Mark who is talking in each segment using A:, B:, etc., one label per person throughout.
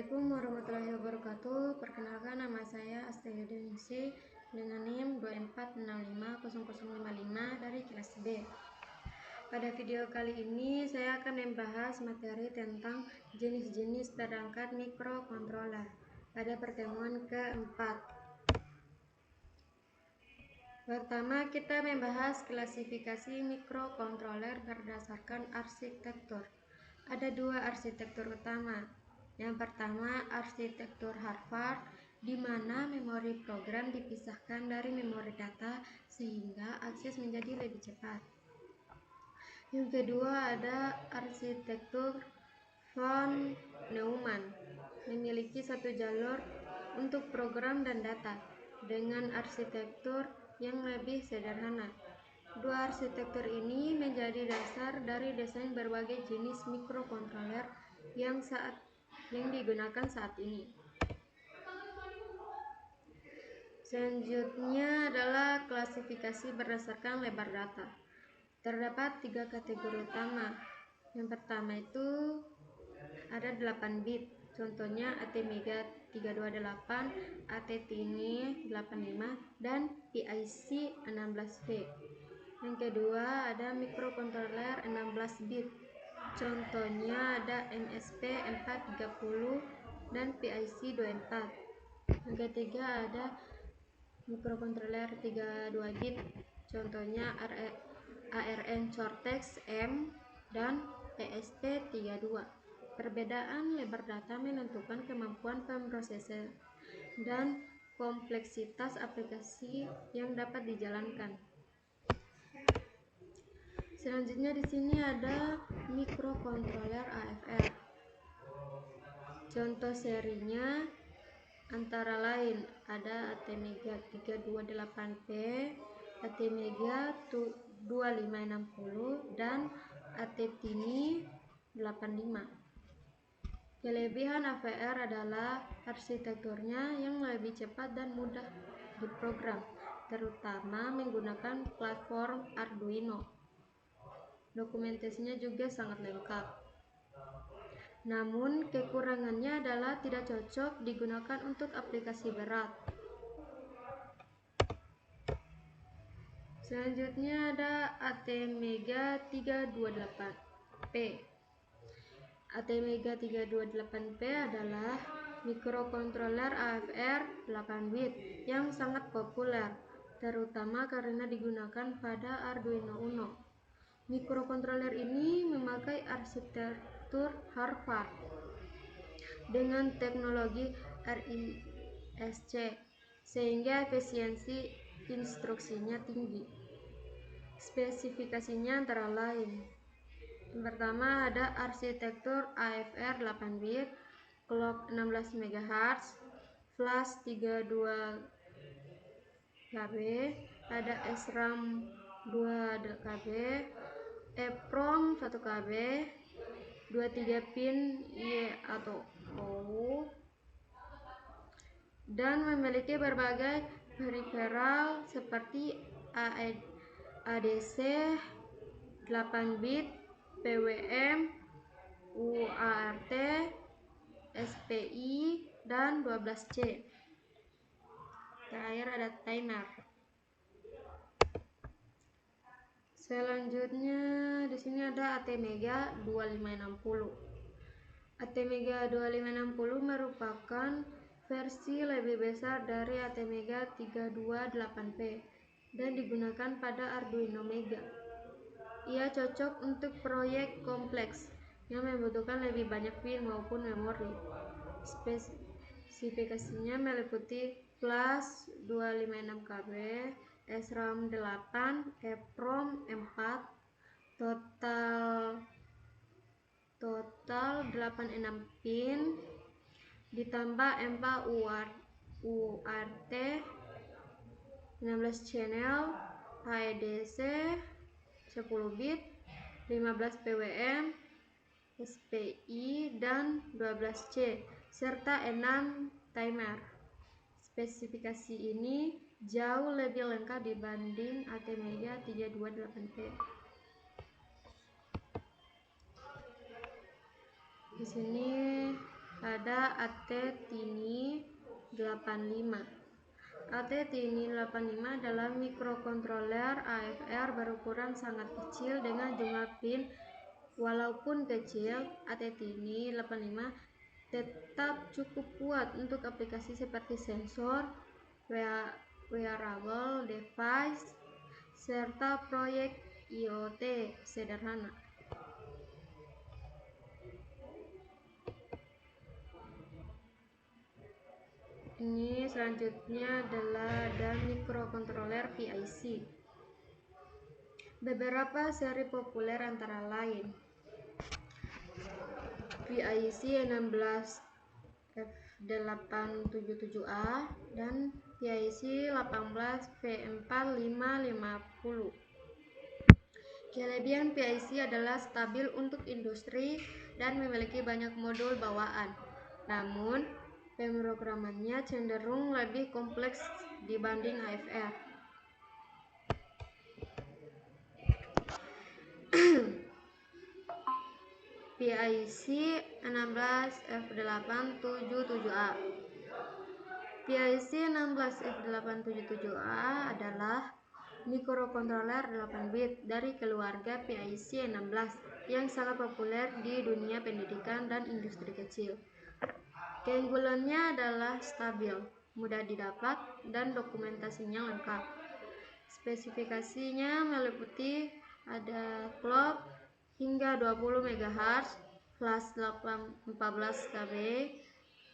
A: Assalamualaikum warahmatullahi wabarakatuh. Perkenalkan, nama saya Astaghfirullahaladzim dengan NIM 24650055 dari kelas B. Pada video kali ini saya akan membahas materi tentang jenis-jenis perangkat mikrokontroler pada pertemuan keempat. Pertama, kita membahas klasifikasi mikrokontroler berdasarkan arsitektur. Ada dua arsitektur utama. Yang pertama, arsitektur Harvard, di mana memori program dipisahkan dari memori data sehingga akses menjadi lebih cepat. Yang kedua, ada arsitektur von Neumann, memiliki satu jalur untuk program dan data dengan arsitektur yang lebih sederhana. Dua arsitektur ini menjadi dasar dari desain berbagai jenis mikrokontroler yang digunakan saat ini. Selanjutnya adalah klasifikasi berdasarkan lebar data. Terdapat tiga kategori utama. Yang pertama itu ada 8 bit, contohnya ATmega 328, ATtiny 85, dan PIC 16V. Yang kedua ada mikrokontroler 16 bit, contohnya ada MSP 430 dan PIC 24. Yang ketiga ada mikrokontroler 32 bit, contohnya ARM Cortex M dan ESP32. Perbedaan lebar data menentukan kemampuan pemrosesan dan kompleksitas aplikasi yang dapat dijalankan. Selanjutnya di sini ada mikrokontroler AFR. Contoh serinya antara lain ada ATmega 328P, ATmega 2560 dan ATtiny 85. Kelebihan AVR adalah arsitekturnya yang lebih cepat dan mudah diprogram, terutama menggunakan platform Arduino. Dokumentasinya juga sangat lengkap. Namun kekurangannya adalah tidak cocok digunakan untuk aplikasi berat. Selanjutnya ada ATmega 328P. ATmega 328P adalah mikrokontroler AFR 8 bit yang sangat populer, terutama karena digunakan pada Arduino Uno. Mikrokontroler ini memakai arsitektur Harvard dengan teknologi RISC sehingga efisiensi instruksinya tinggi. Spesifikasinya antara lain: yang pertama ada arsitektur AFR 8 bit, clock 16 MHz, flash 32 KB, ada SRAM 2 KB, EEPROM 1 KB, 23 pin I atau O, dan memiliki berbagai peripheral seperti ADC 8 bit, PWM, UART, SPI, dan 12C. Terakhir ada timer. Selanjutnya di sini ada ATmega 2560. ATmega 2560 merupakan versi lebih besar dari ATmega 328P dan digunakan pada Arduino Mega. Ia cocok untuk proyek kompleks yang membutuhkan lebih banyak pin maupun memori. Spesifikasinya meliputi flash 256 KB, SRAM 8, EEPROM 4, total 86 pin, ditambah 4 UART, 16 channel, AEDC 10 bit, 15 PWM, SPI, dan 12C, serta 6 timer. Spesifikasi ini jauh lebih lengkap dibanding ATmega 328P. Di sini ada AT-Tiny 85. AT-Tiny 85 adalah mikrokontroler AFR berukuran sangat kecil dengan jumlah pin. Walaupun kecil, AT-Tiny 85 tetap cukup kuat untuk aplikasi seperti sensor, wearable device, serta proyek IoT sederhana. Ini selanjutnya adalah ada mikrokontroler PIC. Beberapa seri populer antara lain PIC 16F877A dan PIC 18V4550. Kelebihan PIC adalah stabil untuk industri dan memiliki banyak modul bawaan. Namun, pemrogramannya cenderung lebih kompleks dibanding AFR. PIC 16F877A. PIC 16F877A adalah mikrokontroler 8 bit dari keluarga PIC 16 yang sangat populer di dunia pendidikan dan industri kecil. Keunggulannya adalah stabil, mudah didapat, dan dokumentasinya lengkap. Spesifikasinya meliputi ada clock hingga 20 MHz, flash 14 KB,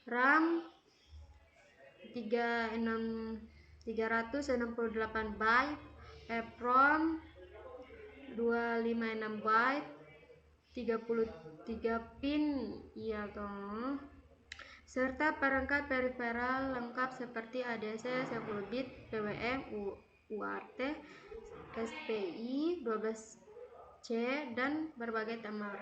A: RAM 368 byte, EEPROM 256 byte, 33 pin serta perangkat periferal lengkap seperti ADC 10 bit, PWM, UART, SPI 12C, dan berbagai timer.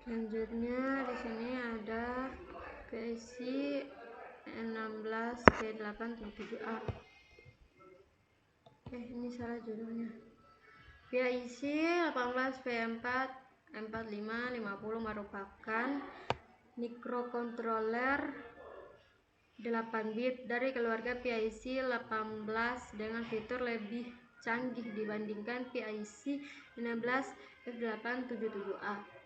A: Selanjutnya di sini ada PIC 16V877A. Ini salah judulnya. PIC 18V44550 merupakan mikrokontroler 8 bit dari keluarga PIC 18 dengan fitur lebih canggih dibandingkan PIC 16F877A.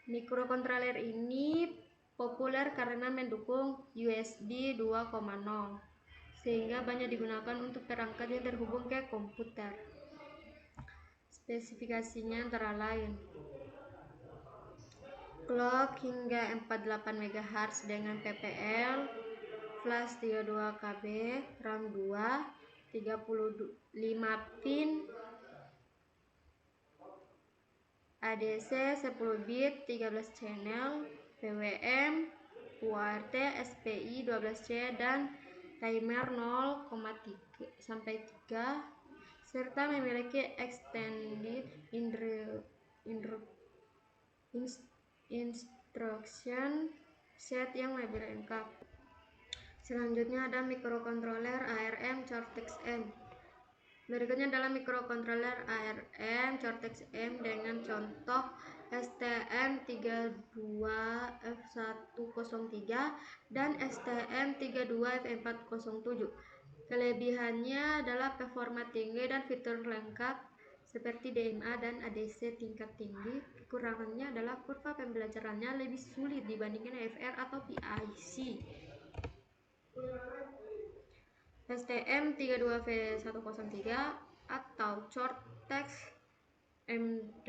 A: Mikrokontroler ini populer karena mendukung USB 2.0 sehingga banyak digunakan untuk perangkat yang terhubung ke komputer. Spesifikasinya antara lain clock hingga 48 MHz dengan PPL, flash 32 KB, RAM 2, 35 pin, ADC 10 bit, 13 channel, PWM, UART, SPI 12C, dan timer 0,3 sampai 3, serta memiliki extended instruction set yang lebih lengkap. Selanjutnya ada mikrokontroler ARM Cortex-M. Berikutnya adalah mikrokontroler ARM Cortex-M dengan contoh STM32F103 dan STM32F407. Kelebihannya adalah performa tinggi dan fitur lengkap seperti DMA dan ADC tingkat tinggi. Kekurangannya adalah kurva pembelajarannya lebih sulit dibandingkan AFR atau PIC. STM32V103 atau Cortex-M3.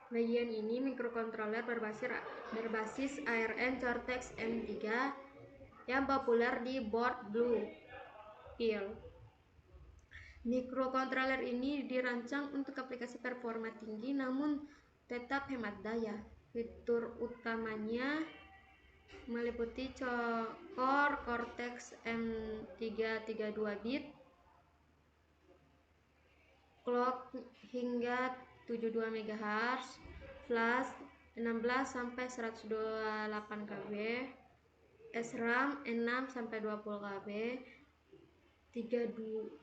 A: Bagian ini mikrokontroler berbasis ARM Cortex-M3 yang populer di board Blue Pill. Mikrokontroler ini dirancang untuk aplikasi performa tinggi namun tetap hemat daya. Fitur utamanya meliputi core Cortex M3 32 bit, clock hingga 72 MHz, flash 16 sampai 128 KB, SRAM 6 sampai 20 KB, 37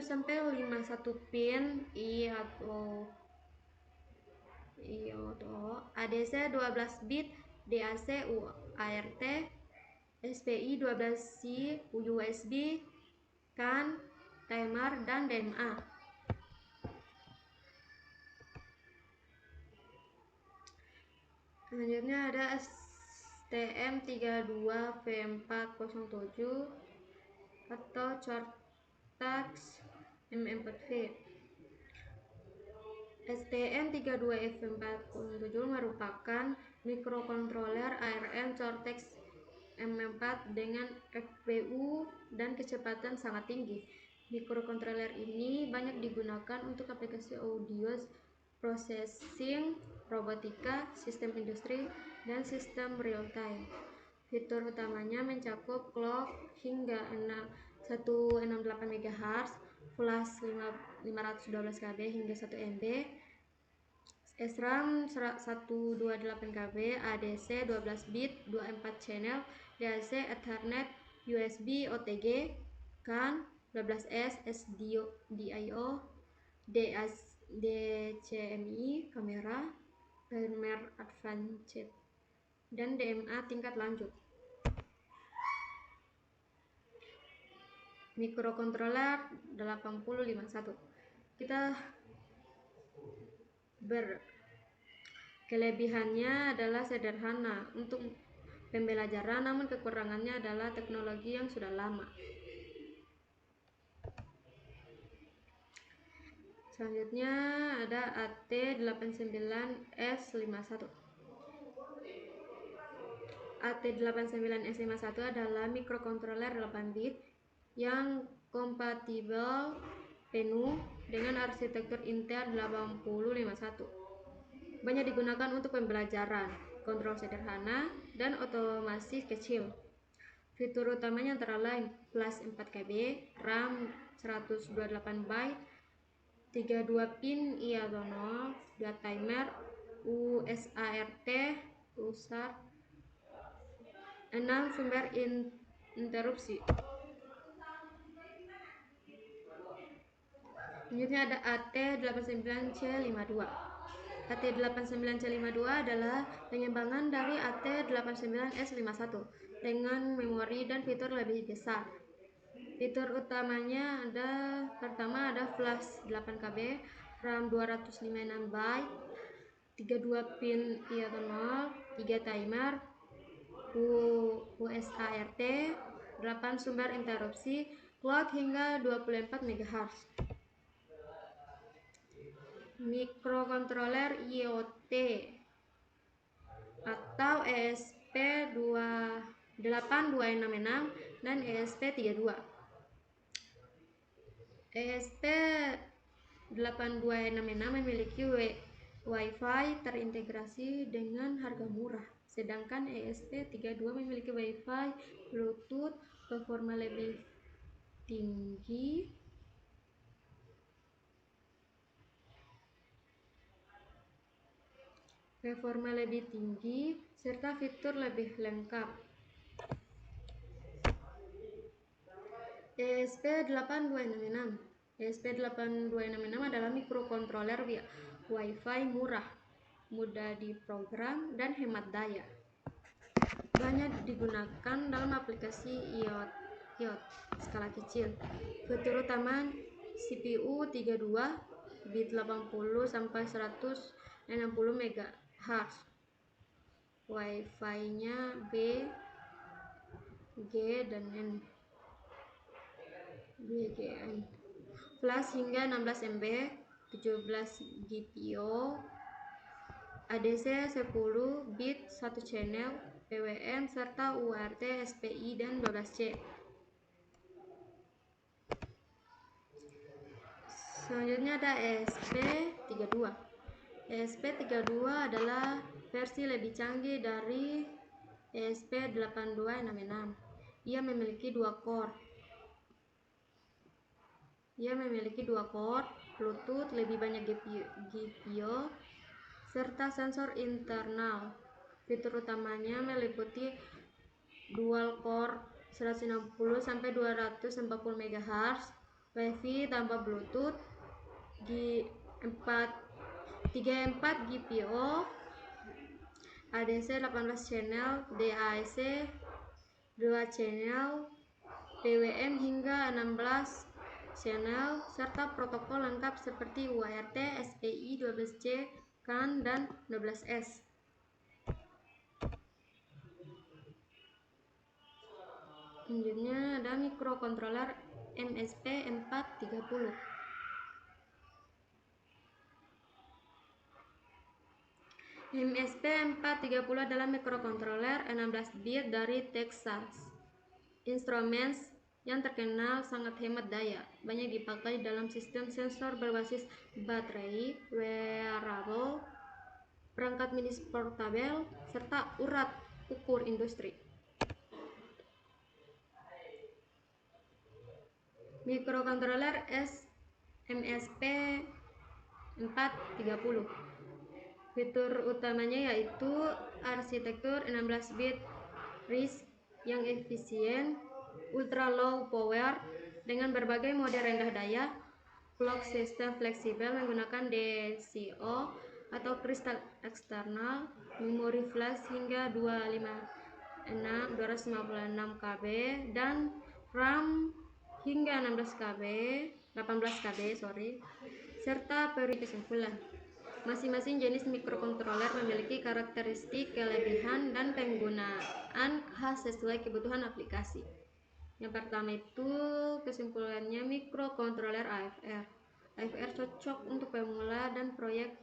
A: sampai 51 pin IO, ADC 12 bit, DAC UART, SPI 12C, USB, CAN, timer, dan DMA. Selanjutnya ada STM32V407 atau Cortex M4V. STM32V407 merupakan mikrokontroler ARM Cortex M4 dengan FPU dan kecepatan sangat tinggi. Mikrokontroler ini banyak digunakan untuk aplikasi audio processing, robotika, sistem industri, dan sistem real-time. Fitur utamanya mencakup clock hingga 168 MHz, flash 512 KB hingga 1 MB, SRAM 128 KB, ADC 12 bit, 24 channel, DAC Ethernet, USB OTG, CAN, 12S, SDIO, DCMI, kamera, firmware advanced, dan DMA tingkat lanjut. Mikrokontroler 8051. Kelebihannya adalah sederhana untuk pembelajaran, namun kekurangannya adalah teknologi yang sudah lama. Selanjutnya ada AT89S51. AT89S51 adalah mikrokontroler 8 bit yang kompatibel penuh dengan arsitektur Intel 8051. Banyak digunakan untuk pembelajaran, kontrol sederhana, dan otomasi kecil. Fitur utamanya antara lain flash 4 KB, RAM 128 byte, 32 pin IO0, 2 timer, USART, 6 sumber interupsi. Selanjutnya ada AT89C52. AT89C52 adalah pengembangan dari AT89S51 dengan memori dan fitur lebih besar. Fitur utamanya pertama ada flash 8 KB, RAM 256 byte, 32 pin IO0, 3 timer, USART, 8 sumber interupsi, clock hingga 24 MHz. Mikrokontroler IoT atau ESP8266 dan ESP32. ESP8266 memiliki Wi-Fi terintegrasi dengan harga murah, sedangkan ESP32 memiliki Wi-Fi Bluetooth performa lebih tinggi serta fitur lebih lengkap. ESP8266 adalah mikrokontroler Wi-Fi murah, mudah diprogram, dan hemat daya. Banyak digunakan dalam aplikasi IoT skala kecil. Fitur utama CPU 32 bit 80 sampai 160 MHz. Wi-Fi-nya B, G, dan N. BGN. Flash hingga 16 MB, 17 GPIO, ADC 10 bit 1 channel, PWM serta UART, SPI, dan 12C. Selanjutnya ada ESP32. ESP32 adalah versi lebih canggih dari ESP8266. Ia memiliki 2 core, Ia memiliki 2 core, Bluetooth, lebih banyak GPIO, serta sensor internal. Fitur utamanya meliputi dual core 160 sampai 240 MHz, Wi-Fi tanpa Bluetooth, 34 GPIO, ADC 18 channel, DAC 2 channel, PWM hingga 16 channel, serta protokol lengkap seperti UART, SPI, 12C, CAN, dan 12S. Selanjutnya ada microcontroller MSP430. MSP430 adalah microcontroller 16 bit dari Texas Instruments yang terkenal sangat hemat daya. Banyak dipakai dalam sistem sensor berbasis baterai, wearable, perangkat mini portable, serta urat ukur industri. Microcontroller MSP430. Fitur utamanya yaitu arsitektur 16 bit RISC yang efisien, ultra low power dengan berbagai mode rendah daya, clock system fleksibel menggunakan DCO atau kristal eksternal, memori flash hingga 256 KB dan RAM hingga 18 KB, serta peri kesimpulan. Masing-masing jenis mikrokontroler memiliki karakteristik, kelebihan, dan penggunaan khas sesuai kebutuhan aplikasi. Yang pertama itu kesimpulannya mikrokontroler AFR. AFR cocok untuk pemula dan proyek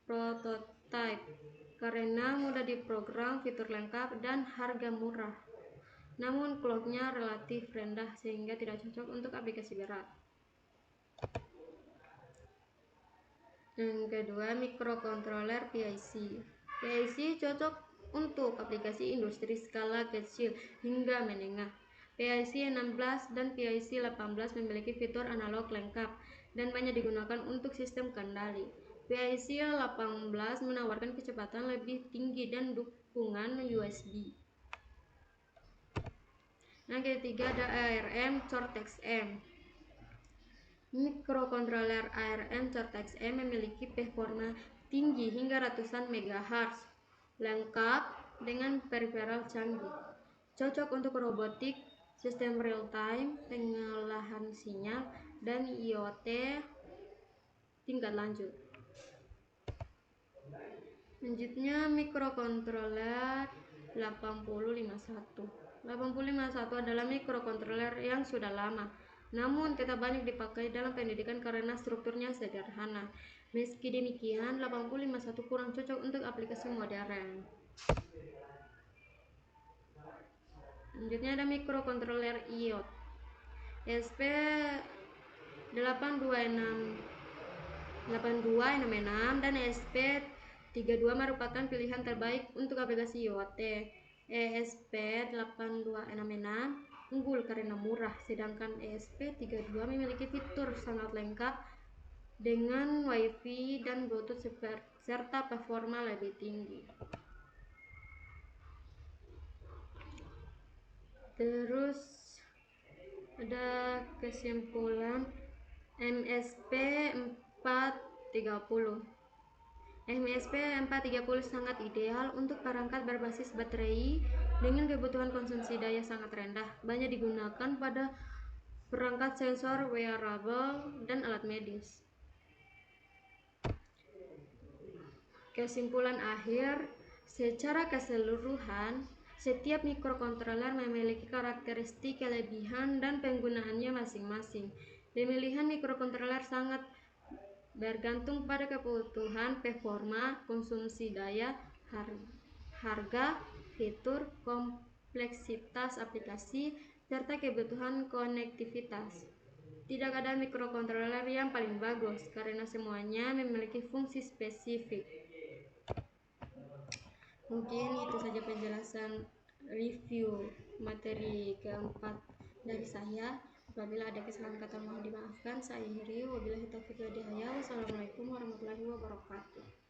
A: prototype karena mudah diprogram, fitur lengkap, dan harga murah. Namun clocknya relatif rendah sehingga tidak cocok untuk aplikasi berat. Yang kedua, mikrokontroler PIC. PIC cocok untuk aplikasi industri skala kecil hingga menengah. PIC 16 dan PIC 18 memiliki fitur analog lengkap dan banyak digunakan untuk sistem kendali. PIC 18 menawarkan kecepatan lebih tinggi dan dukungan USB. Yang ketiga ada ARM Cortex-M. Mikrokontroler ARM Cortex-M memiliki performa tinggi hingga ratusan MHz, lengkap dengan peripheral canggih, cocok untuk robotik, sistem real-time, pengolahan sinyal, dan IoT tingkat lanjut. Selanjutnya mikrokontroler 8051. 8051 adalah mikrokontroler yang sudah lama, namun tetap banyak dipakai dalam pendidikan karena strukturnya sederhana. Meski demikian, 8051 kurang cocok untuk aplikasi modern. Selanjutnya ada mikrokontroler IoT ESP8266 dan ESP32 merupakan pilihan terbaik untuk aplikasi IoT. ESP8266 unggul karena murah, sedangkan ESP32 memiliki fitur sangat lengkap dengan Wi-Fi dan Bluetooth serta performa lebih tinggi. Terus ada kesimpulan MSP430. MSP430 sangat ideal untuk perangkat berbasis baterai dengan kebutuhan konsumsi daya sangat rendah. Banyak digunakan pada perangkat sensor, wearable, dan alat medis. Kesimpulan akhir, secara keseluruhan, setiap mikrokontroler memiliki karakteristik, kelebihan, dan penggunaannya masing-masing. Pemilihan mikrokontroler sangat bergantung pada kebutuhan performa, konsumsi daya, harga, fitur, kompleksitas aplikasi, serta kebutuhan konektivitas. Tidak ada mikrokontroler yang paling bagus karena semuanya memiliki fungsi spesifik. Mungkin itu saja penjelasan review materi keempat dari saya. Apabila ada kesalahan kata mohon dimaafkan. Saya akhiri, wabillahi taufiq wal hidayah. Wassalamualaikum warahmatullahi wabarakatuh.